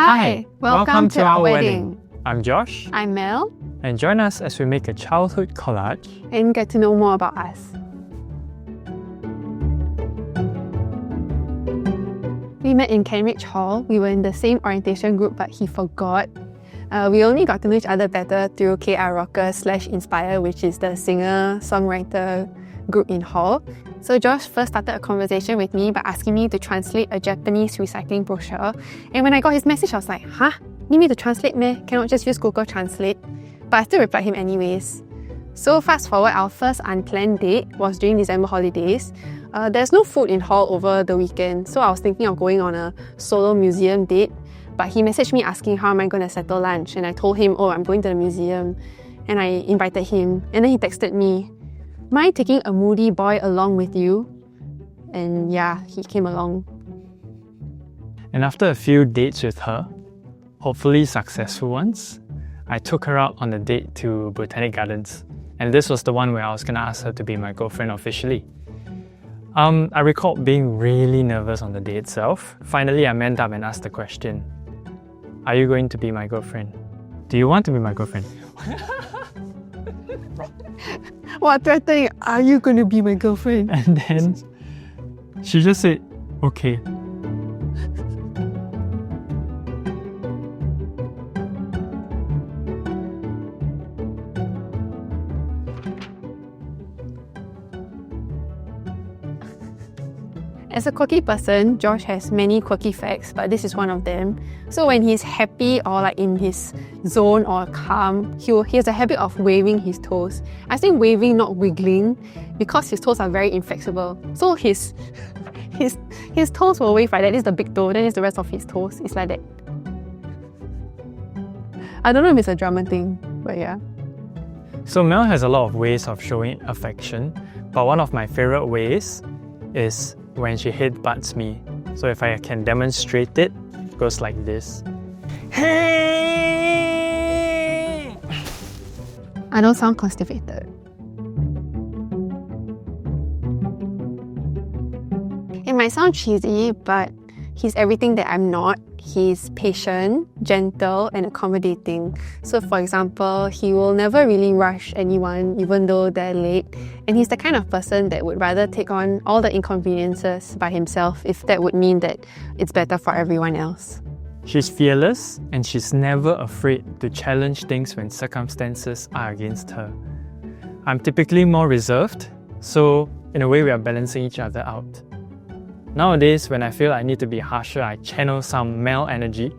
Hi, welcome to our wedding. I'm Josh, I'm Mel, and join us as we make a childhood collage. and get to know more about us. We met in Kenridge Hall. We were in the same orientation group, but he forgot. We only got to know each other better through KR Rocker / Inspire, which is the singer-songwriter group in Hall. So Josh first started a conversation with me by asking me to translate a Japanese recycling brochure. And when I got his message, I was like, huh? Need me to translate meh? Cannot just use Google Translate? But I still replied him anyways. So fast forward, our first unplanned date was during December holidays. There's no food in Hall over the weekend, so I was thinking of going on a solo museum date. But he messaged me asking how am I going to settle lunch, and I told him, oh, I'm going to the museum. And I invited him, and then he texted me, mind taking a moody boy along with you? And yeah, he came along. And after a few dates with her, hopefully successful ones, I took her out on a date to Botanic Gardens. And this was the one where I was going to ask her to be my girlfriend officially. I recall being really nervous on the day itself. Finally, I manned up and asked the question, are you going to be my girlfriend? Do you want to be my girlfriend? What threatening? Are you going to be my girlfriend? And then she just said, okay. As a quirky person, Josh has many quirky facts, but this is one of them. So when he's happy or like in his zone or calm, he has a habit of waving his toes. I think waving, not wiggling, because his toes are very inflexible. So his toes will wave like that. This is the big toe, then it's the rest of his toes. It's like that. I don't know if it's a drama thing, but yeah. So Mel has a lot of ways of showing affection, but one of my favorite ways is when she headbutts me. So if I can demonstrate it, it goes like this. I don't sound constipated. It might sound cheesy, but he's everything that I'm not. He's patient, gentle, and accommodating. So for example, he will never really rush anyone even though they're late. And he's the kind of person that would rather take on all the inconveniences by himself if that would mean that it's better for everyone else. She's fearless and she's never afraid to challenge things when circumstances are against her. I'm typically more reserved, so in a way we are balancing each other out. Nowadays, when I feel I need to be harsher, I channel some male energy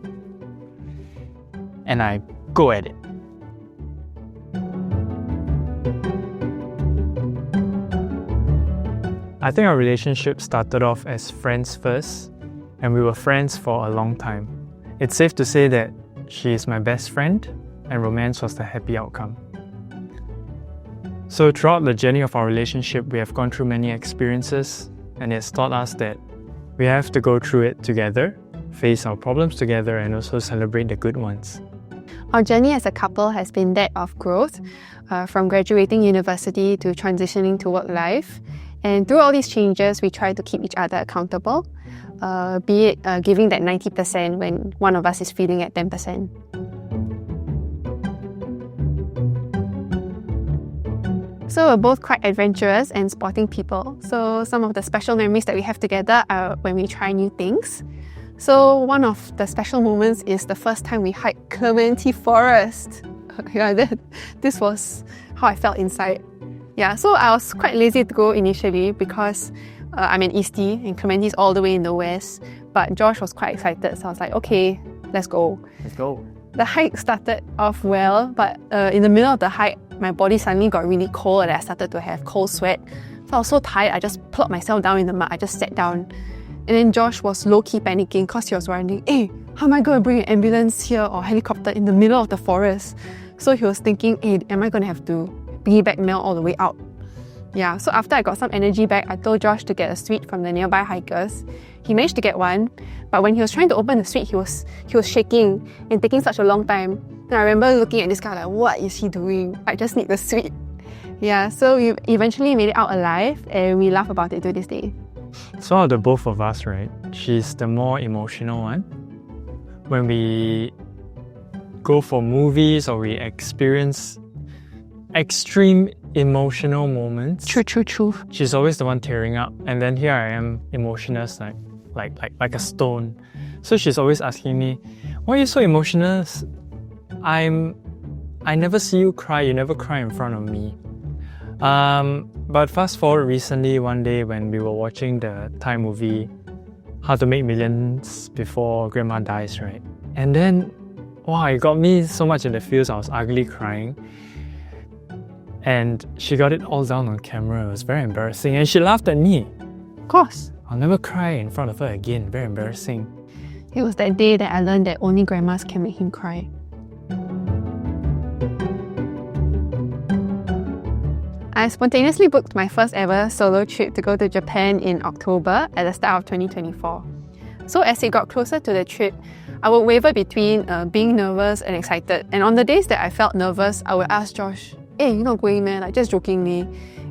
and I go at it. I think our relationship started off as friends first, and we were friends for a long time. It's safe to say that she is my best friend, and romance was the happy outcome. So throughout the journey of our relationship, we have gone through many experiences, and it's taught us that we have to go through it together, face our problems together, and also celebrate the good ones. Our journey as a couple has been that of growth, from graduating university to transitioning to work life. And through all these changes, we try to keep each other accountable, be it giving that 90% when one of us is feeling at 10%. So we're both quite adventurous and sporting people. So some of the special memories that we have together are when we try new things. So one of the special moments is the first time we hiked Clementi Forest. This was how I felt inside. Yeah, so I was quite lazy to go initially because I'm an Eastie and Clementi is all the way in the west. But Josh was quite excited, so I was like, okay, let's go. Let's go. The hike started off well, but in the middle of the hike, my body suddenly got really cold and I started to have cold sweat. So I was so tired, I just plopped myself down in the mud. I just sat down. And then Josh was low-key panicking because he was wondering, hey, how am I going to bring an ambulance here or helicopter in the middle of the forest? So he was thinking, hey, am I going to have to piggyback Mel all the way out? Yeah, so after I got some energy back, I told Josh to get a sweet from the nearby hikers. He managed to get one, but when he was trying to open the sweet, he was shaking and taking such a long time. And I remember looking at this guy like, what is he doing? I just need the sweet. Yeah, so we eventually made it out alive and we laugh about it to this day. So out of the both of us, right, she's the more emotional one. when we go for movies or we experience extreme emotional moments. True. She's always the one tearing up, and then here I am, emotionless, like a stone. So she's always asking me, "Why are you so emotional? I never see you cry. You never cry in front of me." But fast forward recently, one day when we were watching the Thai movie How to Make Millions Before Grandma Dies, right? And then, wow, it got me so much in the feels. I was ugly crying. And she got it all down on camera. It was very embarrassing. And she laughed at me. Of course. I'll never cry in front of her again. Very embarrassing. It was that day that I learned that only grandmas can make him cry. I spontaneously booked my first ever solo trip to go to Japan in October at the start of 2024. So as it got closer to the trip, I would waver between being nervous and excited. And on the days that I felt nervous, I would ask Josh, "Hey, you're not going, man? Like, just jokingly."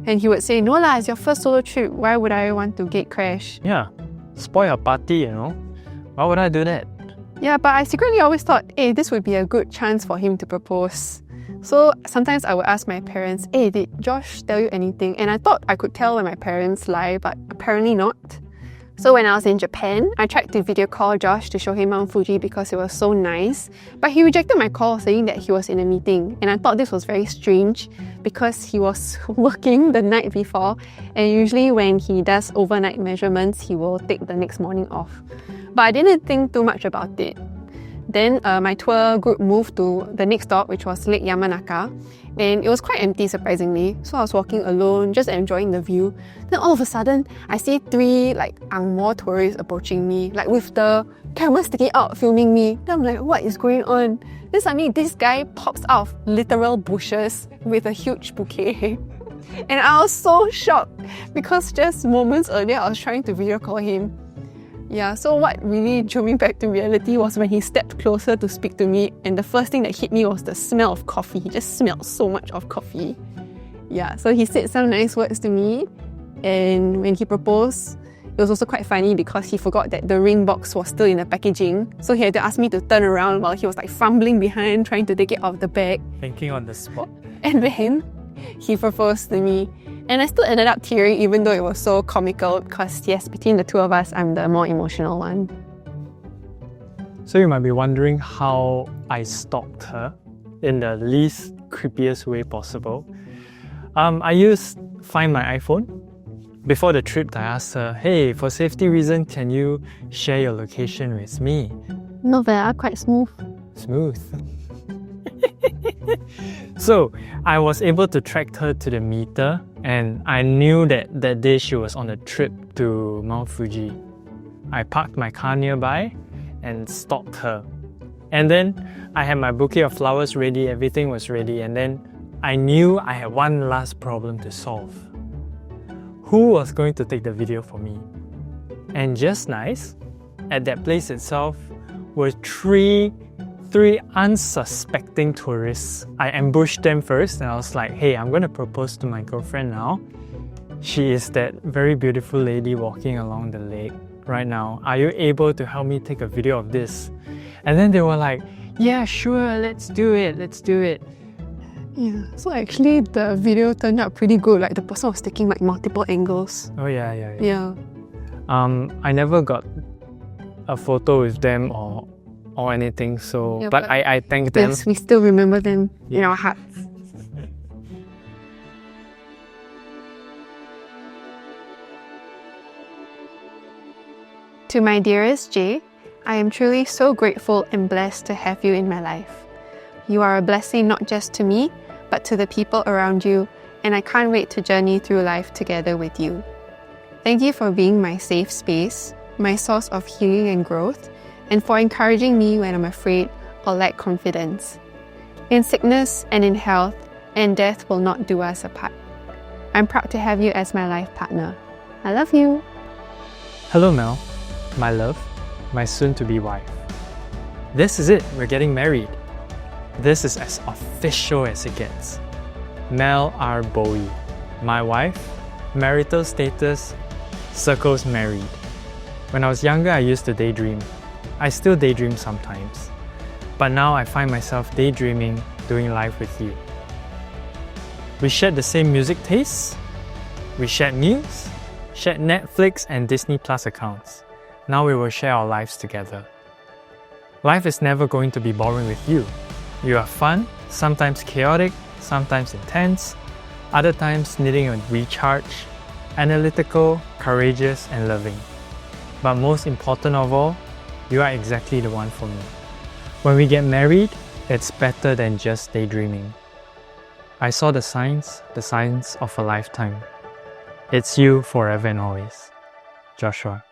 And he would say, "No lah, it's your first solo trip. Why would I want to gate crash?" Yeah, spoil a party, you know? Why would I do that? Yeah, but I secretly always thought, hey, this would be a good chance for him to propose. So sometimes I would ask my parents, "Hey, did Josh tell you anything?" And I thought I could tell when my parents lie, but apparently not. So when I was in Japan, I tried to video call Josh to show him Mount Fuji because it was so nice. But he rejected my call saying that he was in a meeting. And I thought this was very strange because he was working the night before. And usually when he does overnight measurements, he will take the next morning off. But I didn't think too much about it. Then my tour group moved to the next stop, which was Lake Yamanaka. And it was quite empty, surprisingly. So I was walking alone, just enjoying the view. Then all of a sudden, I see 3 Ang Moh tourists approaching me, with the camera sticking out, filming me. Then I'm like, what is going on? Then suddenly, this guy pops out of literal bushes with a huge bouquet. And I was so shocked because just moments earlier, I was trying to video call him. Yeah, so what really drew me back to reality was when he stepped closer to speak to me, and the first thing that hit me was the smell of coffee. He just smelled so much of coffee. Yeah, so he said some nice words to me, and when he proposed, it was also quite funny because he forgot that the ring box was still in the packaging, so he had to ask me to turn around while he was fumbling behind, trying to take it off the bag. Thinking on the spot. And then he proposed to me. And I still ended up tearing even though it was so comical because yes, between the two of us, I'm the more emotional one. So you might be wondering how I stalked her in the least creepiest way possible. I used Find My iPhone. Before the trip, I asked her, "Hey, for safety reasons, can you share your location with me?" Not bad, quite smooth. Smooth. So I was able to track her to the meter, and I knew that that day she was on a trip to Mount Fuji. I parked my car nearby and stalked her. And then I had my bouquet of flowers ready, everything was ready, and then I knew I had one last problem to solve. Who was going to take the video for me? And just nice, at that place itself were three unsuspecting tourists. I ambushed them first and I was like, "Hey, I'm going to propose to my girlfriend now. She is that very beautiful lady walking along the lake right now. Are you able to help me take a video of this?" And then they were like, "Yeah, sure, let's do it. Yeah, so actually the video turned out pretty good. The person was taking multiple angles. Oh yeah. Yeah. I never got a photo with them or anything, so Yeah, but I thank them. Yes, we still remember them in our hearts. To my dearest Jay, I am truly so grateful and blessed to have you in my life. You are a blessing not just to me, but to the people around you, and I can't wait to journey through life together with you. Thank you for being my safe space, my source of healing and growth, and for encouraging me when I'm afraid or lack confidence. In sickness and in health, and death will not do us apart. I'm proud to have you as my life partner. I love you. Hello Mel, my love, my soon-to-be wife. This is it, we're getting married. This is as official as it gets. Mel R. Bowie, my wife, marital status, circles married. When I was younger, I used to daydream. I still daydream sometimes, but now I find myself daydreaming doing life with you. We shared the same music tastes, we shared news, shared Netflix and Disney Plus accounts. Now we will share our lives together. Life is never going to be boring with you. You are fun, sometimes chaotic, sometimes intense, other times needing a recharge, analytical, courageous, and loving. But most important of all, you are exactly the one for me. When we get married, it's better than just daydreaming. I saw the signs of a lifetime. It's you forever and always. Joshua.